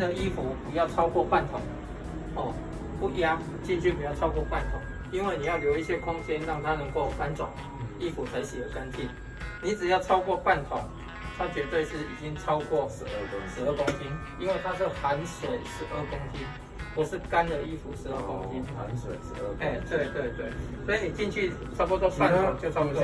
的衣服不要超过半桶，哦，不压进去不要超过半桶，因为你要留一些空间让它能够翻转，衣服才洗得干净。你只要超过半桶，它绝对是已经超过12公斤，因为它是含水12公斤，不是干的衣服12公斤，含水12公斤。哎，对对对，所以你进去差不多半桶就差不多。